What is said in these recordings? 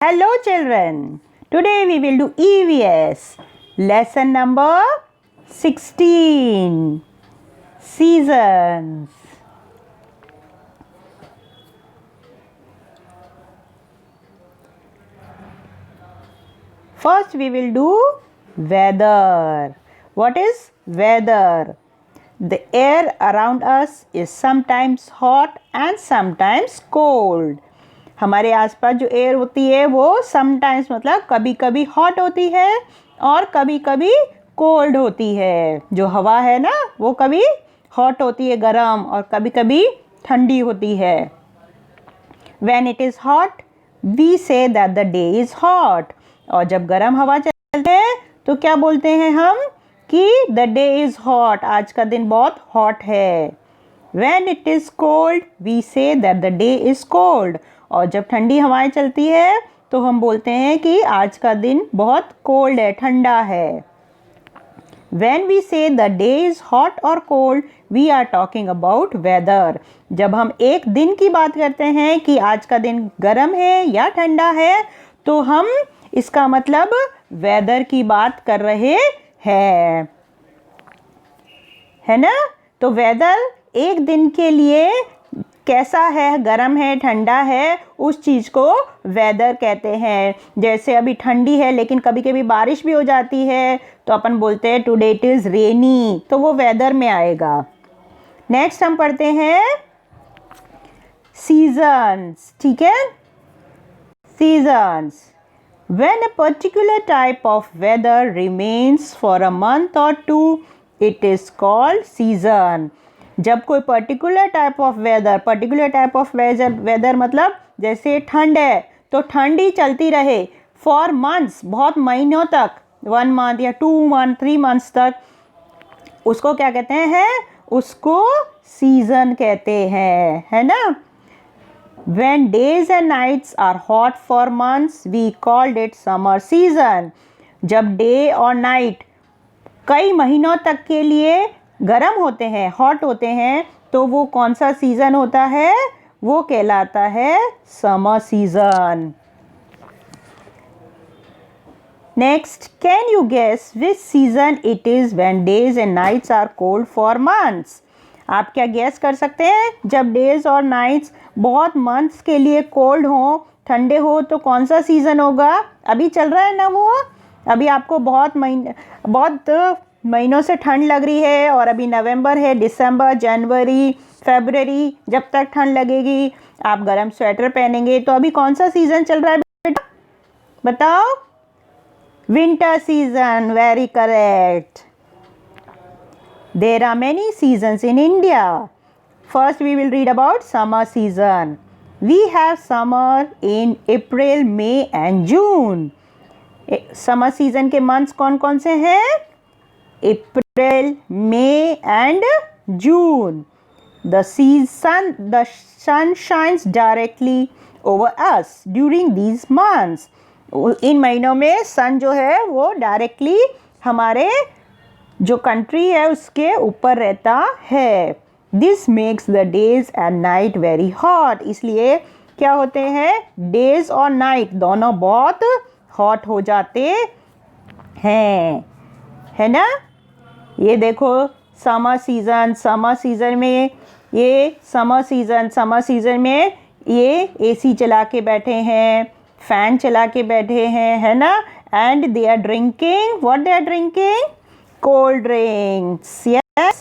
Hello children, today we will do EVS, lesson number 16, seasons. First we will do weather. What is weather? The air around us is sometimes hot and sometimes cold. हमारे आसपास जो air होती है वो sometimes मतलब कभी कभी hot होती है और कभी कभी कोल्ड होती है. जो हवा है ना वो कभी हॉट होती है गर्म और कभी कभी ठंडी होती है. When it is hot, we say that the day is hot. और जब गर्म हवा चलती है तो क्या बोलते हैं हम कि the day is hot. आज का दिन बहुत हॉट है. When it is cold, we say that the day is cold. और जब ठंडी हवाएं चलती है तो हम बोलते हैं कि आज का दिन बहुत कोल्ड है, ठंडा है. When we say the day is hot or cold, we are talking about weather. जब हम एक दिन की बात करते हैं कि आज का दिन गर्म है या ठंडा है तो हम इसका मतलब वेदर की बात कर रहे हैं, है ना. तो वेदर एक दिन के लिए कैसा है, गर्म है, ठंडा है, उस चीज़ को वेदर कहते हैं. जैसे अभी ठंडी है लेकिन कभी कभी बारिश भी हो जाती है तो अपन बोलते हैं टुडे इट इज़ रेनी, तो वो वेदर में आएगा. नेक्स्ट हम पढ़ते हैं सीजन्स. ठीक है, seasons. When a particular type of weather remains for a month or two, it is called season. जब कोई पर्टिकुलर टाइप ऑफ वेदर मतलब जैसे ठंड है तो ठंड ही चलती रहे फॉर मंथ्स, बहुत महीनों तक, 1 मंथ या 2 मंथ 3 मंथ्स तक, उसको क्या कहते हैं, उसको सीजन कहते हैं, है ना. When days and nights are hot for months, we called it summer season. जब डे और नाइट कई महीनों तक के लिए गर्म होते हैं, हॉट होते हैं, तो वो कौन सा सीज़न होता है, वो कहलाता है summer season. Next, can you guess which season it is when days and nights are cold for months. आप क्या गैस कर सकते हैं जब डेज और नाइट्स बहुत मंथ्स के लिए कोल्ड हो, ठंडे हो, तो कौन सा सीज़न होगा. अभी चल रहा है ना वो, अभी आपको बहुत महीनों से ठंड लग रही है और अभी नवंबर है, दिसंबर, जनवरी, फरवरी, जब तक ठंड लगेगी आप गर्म स्वेटर पहनेंगे. तो अभी कौन सा सीज़न चल रहा है बेटा, बताओ. Winter season. Very correct. There are many seasons in India. First we will read about summer season. We have summer in April, May and June. Summer season के months कौन कौन से हैं, April, May and June. The sun shines directly over us during these months. इन महीनों में सन जो है वो डायरेक्टली हमारे जो कंट्री है उसके ऊपर रहता है. This makes the days and night very hot. इसलिए क्या होते हैं, डेज और नाइट दोनों बहुत हॉट हो जाते हैं, है ना. ये देखो समर सीज़न में ये एसी चला के बैठे हैं, फैन चला के बैठे हैं, है ना. And they are drinking, what they are drinking, cold drinks. Yes.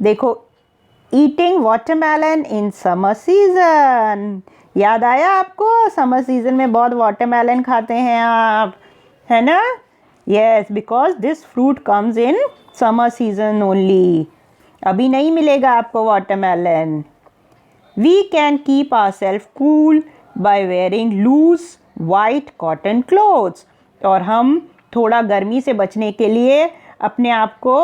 देखो, eating watermelon in summer season. याद आया आपको, समर सीजन में बहुत वाटरमेलन खाते हैं आप, है ना. Yes, because this fruit comes in summer season only. अभी नहीं मिलेगा आपको watermelon. We can keep ourselves cool by wearing loose white cotton clothes. और हम थोड़ा गर्मी से बचने के लिए, अपने आप को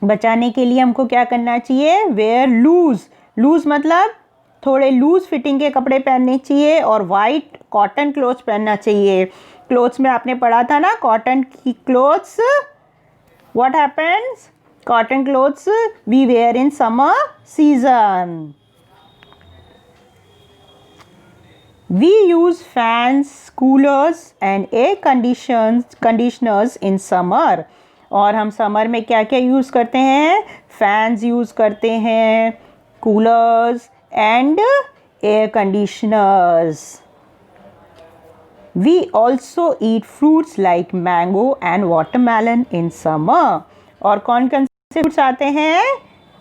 बचाने के लिए हमको क्या करना चाहिए, वेयर लूज मतलब थोड़े लूज फिटिंग के कपड़े पहनने चाहिए और वाइट कॉटन क्लोथ्स पहनना चाहिए. क्लोथ्स में आपने पढ़ा था ना, कॉटन की clothes, what happens, cotton clothes we wear in summer season. We use fans, coolers and air conditioners in summer. और हम समर में क्या क्या यूज़ करते हैं? फैंस यूज़ करते हैं, coolers and air conditioners. We also eat fruits like mango and watermelon in summer. और कौन कौन से फ्रूट्स आते हैं?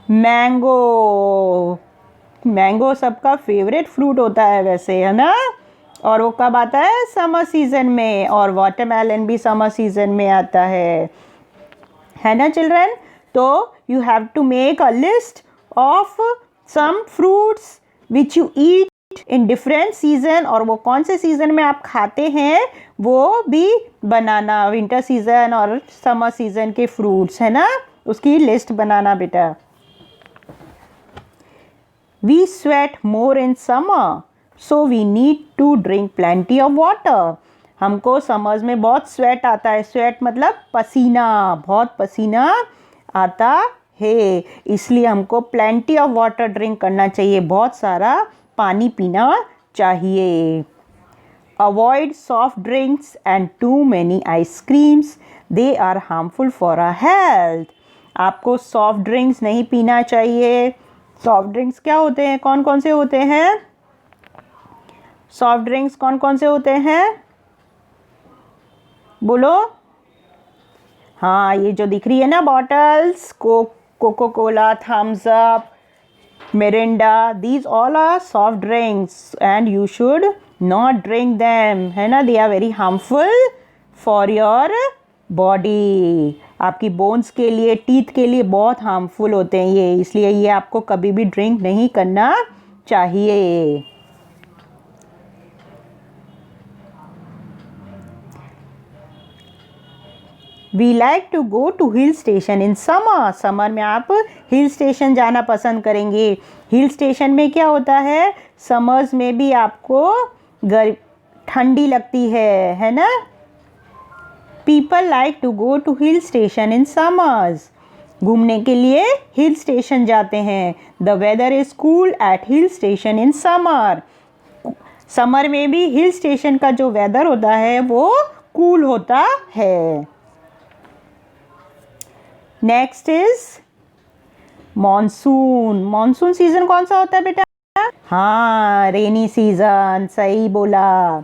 मैंगो. मैंगो सबका फेवरेट फ्रूट होता है वैसे, है ना. और वो कब आता है? समर सीजन में. और वाटरमेलन भी समर सीजन में आता है ना चिल्ड्रन. तो you have to make a list of some fruits which you eat in different season. और वो कौन से सीजन में आप खाते हैं वो भी बनाना. विंटर सीजन और समर सीजन के फ्रूट्स, है ना, उसकी लिस्ट बनाना बेटा. We sweat more in summer, so we need to drink plenty of water. हमको समर्स में बहुत स्वेट आता है. स्वेट मतलब पसीना, बहुत पसीना आता है, इसलिए हमको प्लेंटी ऑफ वाटर ड्रिंक करना चाहिए. बहुत सारा पानी पीना चाहिए. Avoid soft drinks and too many ice creams. They are harmful for our health. आपको सॉफ्ट ड्रिंक्स नहीं पीना चाहिए. सॉफ्ट ड्रिंक्स क्या होते हैं? कौन कौन से होते हैं? सॉफ्ट ड्रिंक्स कौन कौन से होते हैं? बोलो. हाँ, ये जो दिख रही है ना bottles, Coca Cola, Thums Up, Mirinda, these all are soft drinks and you should not drink them, है ना. They are very harmful for your body. आपकी बोन्स के लिए, टीथ के लिए बहुत हार्मफुल होते हैं ये, इसलिए ये आपको कभी भी ड्रिंक नहीं करना चाहिए. We like to go to hill station in summer. Summer में आप हिल स्टेशन जाना पसंद करेंगे. हिल स्टेशन में क्या होता है? समर्स में भी आपको ठंडी लगती है ना. People like to go to hill station in summers. घूमने के लिए हिल स्टेशन जाते हैं. The weather is cool at hill station in summer. Summer में भी हिल स्टेशन का जो वेदर होता है वो कूल होता है. Next is monsoon. Monsoon season कौन सा होता है बेटा? हाँ, रेनी सीजन, सही बोला.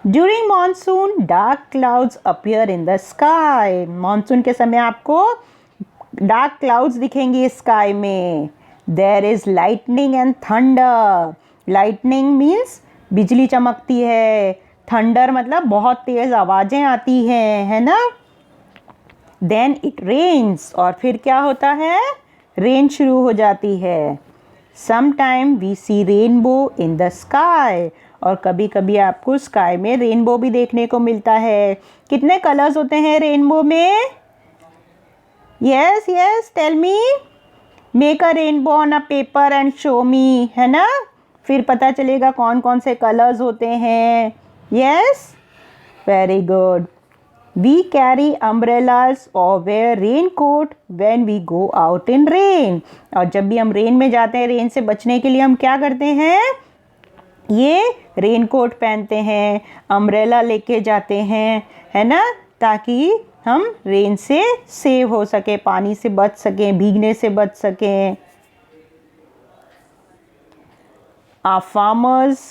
During monsoon, dark clouds appear in the sky. Monsoon के समय आपको डार्क क्लाउड्स दिखेंगी स्काई में. There is lightning and thunder. Lightning means बिजली चमकती है. थंडर मतलब बहुत तेज आवाज़ें आती हैं, है ना. Then it rains. और फिर क्या होता है? रेन शुरू हो जाती है. Sometime we see rainbow in the sky. और कभी कभी आपको स्काई में रेनबो भी देखने को मिलता है. कितने कलर्स होते हैं रेनबो में? Yes yes, tell me. Make a rainbow on a paper and show me, है ना. फिर पता चलेगा कौन कौन से कलर्स होते हैं. Yes, very good. We carry umbrellas और wear raincoat when we go out in rain. और जब भी हम रेन में जाते हैं, रेन से बचने के लिए हम क्या करते हैं? ये रेन कोट पहनते हैं, अम्ब्रेला लेके जाते हैं, है ना, ताकि हम रेन से सेव हो सके, पानी से बच सकें, भीगने से बच सकें. Our farmers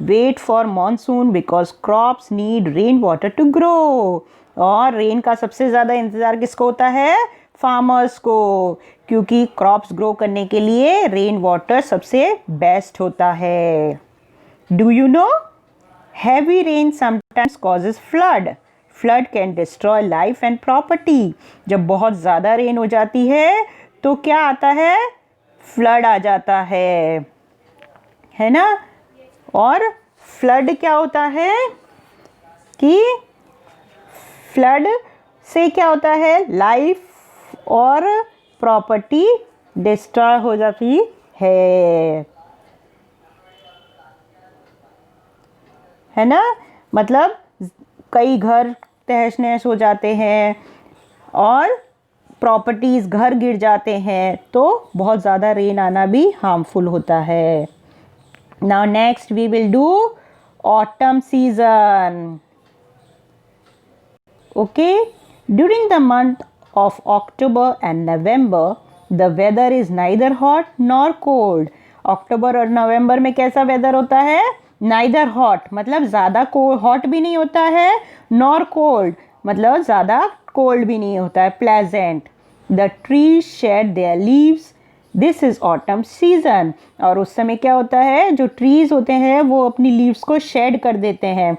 wait for monsoon because crops need rain water to grow. और रेन का सबसे ज़्यादा इंतज़ार किसको होता है? फार्मर्स को, क्योंकि क्रॉप्स ग्रो करने के लिए रेन वाटर सबसे बेस्ट होता है. Do you know? Heavy rain sometimes causes flood. Flood can destroy life and property. जब बहुत ज़्यादा रेन हो जाती है तो क्या आता है? फ्लड आ जाता है ना. और फ्लड क्या होता है कि फ्लड से क्या होता है? लाइफ और प्रॉपर्टी डिस्ट्रॉय हो जाती है ना. मतलब कई घर तहस नहस हो जाते हैं और प्रॉपर्टीज़, घर गिर जाते हैं, तो बहुत ज़्यादा रेन आना भी हार्मफुल होता है. Now next we will do autumn season. Okay, during the month of October and November, the weather is neither hot nor cold. अक्टूबर और नवंबर में कैसा वेदर होता है? नाइदर हॉट मतलब ज़्यादा हॉट भी नहीं होता है, नॉर कोल्ड मतलब ज़्यादा कोल्ड भी नहीं होता है, pleasant. The trees shade there leaves. This is autumn season. और उस समय क्या होता है, जो ट्रीज होते हैं वो अपनी लीव्स को शेड कर देते हैं.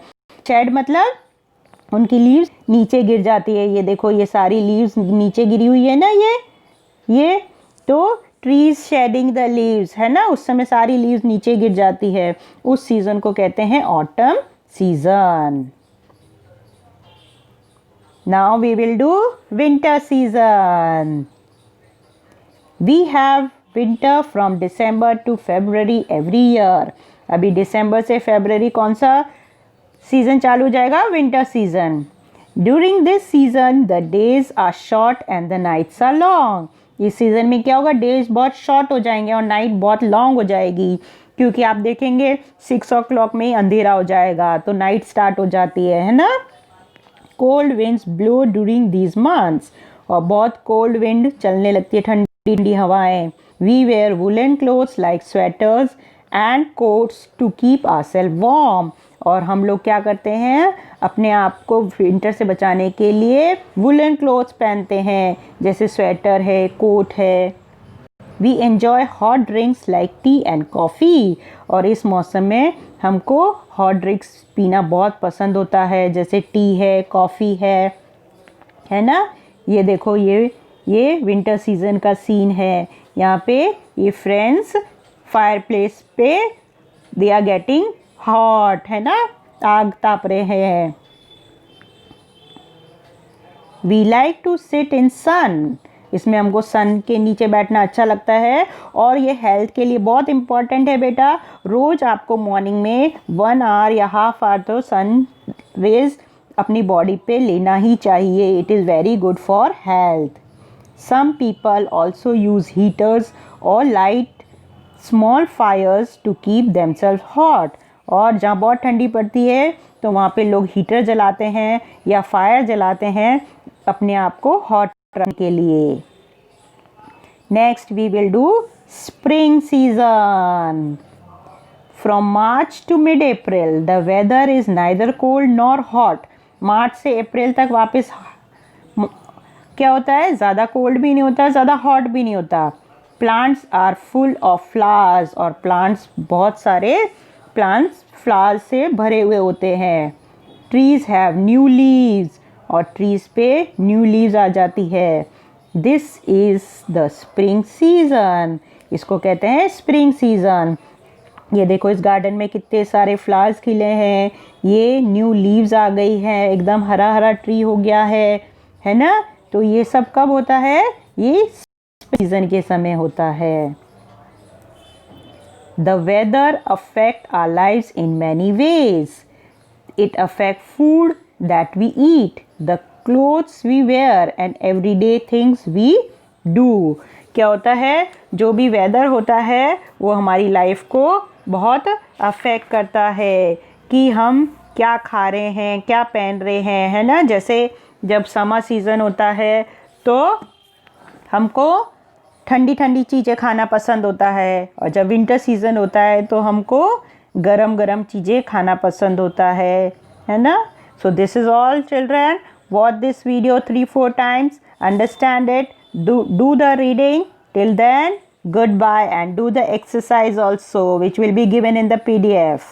शेड मतलब उनकी लीव्स नीचे गिर जाती है. ये देखो, ये सारी लीव्स नीचे गिरी हुई है ना, ये तो ट्रीज शेडिंग द लीव्स है ना, उस समय सारी लीव्स नीचे गिर जाती है. उस सीजन को कहते हैं autumn season. Now we will do winter season. We have winter from December to February every year. अभी दिसंबर से फरवरी कौन सा सीजन चालू हो जाएगा? Winter season. During this season the days are short and the nights are long. इस season में क्या होगा, डेज बहुत शॉर्ट हो जाएंगे और नाइट बहुत लॉन्ग हो जाएगी, क्योंकि आप देखेंगे 6 o'clock में ही अंधेरा हो जाएगा तो नाइट स्टार्ट हो जाती है ना. Cold winds blow during these months. और बहुत कोल्ड विंड चलने लगती है, ठंडी ठंडी हवाएं. We wear woollen clothes like sweaters and coats to keep ourselves warm. और हम लोग क्या करते हैं, अपने आप को विंटर से बचाने के लिए वुलन क्लोथ्स पहनते हैं, जैसे स्वेटर है, कोट है. We enjoy hot drinks like tea and coffee. और इस मौसम में हमको हॉट ड्रिंक्स पीना बहुत पसंद होता है, जैसे टी है, कॉफ़ी है ना. ये देखो, ये विंटर सीजन का सीन है. यहाँ पे ये फ्रेंड्स फायर प्लेस पे दे आर गेटिंग हॉट है ना, आग ताप रहे हैं. We like to sit in sun. इसमें हमको सन के नीचे बैठना अच्छा लगता है और ये हेल्थ के लिए बहुत इम्पॉर्टेंट है बेटा. रोज़ आपको मॉर्निंग में 1 hour या हाफ आवर तो सन रेज अपनी बॉडी पे लेना ही चाहिए. It is very good for health. Some people also use heaters और light small fires to keep themselves hot. और जहाँ बहुत ठंडी पड़ती है तो वहाँ पे लोग हीटर जलाते हैं या फायर जलाते हैं अपने आप को हॉट रखने के लिए. Next we will do spring season. From March to mid April the weather is neither cold nor hot. मार्च से अप्रैल तक वापस क्या होता है, ज़्यादा कोल्ड भी नहीं होता, ज़्यादा हॉट भी नहीं होता. Plants are full of flowers. और प्लांट्स, बहुत सारे प्लांट्स फ्लावर्स से भरे हुए होते हैं. Trees have new leaves. और ट्रीज पे न्यू लीव्स आ जाती है. This is the spring season. इसको कहते हैं स्प्रिंग सीजन. ये देखो, इस गार्डन में कितने सारे फ्लावर्स खिले हैं, ये न्यू लीव्स आ गई हैं, एकदम हरा हरा ट्री हो गया है ना. तो ये सब कब होता है, ये सीजन के समय होता है. The weather affect our lives in many ways. It affect food that we eat, the clothes we wear and everyday things we do. क्या होता है, जो भी वेदर होता है वो हमारी लाइफ को बहुत अफेक्ट करता है कि हम क्या खा रहे हैं, क्या पहन रहे हैं, है ना. जैसे जब समर सीज़न होता है तो हमको ठंडी ठंडी चीज़ें खाना पसंद होता है, और जब विंटर सीज़न होता है तो हमको गरम गरम चीज़ें खाना पसंद होता है ना. So this is all children. Watch this video 3-4 times, understand it, do the reading. Till then, goodbye, and do the exercise also, which will be given in the PDF.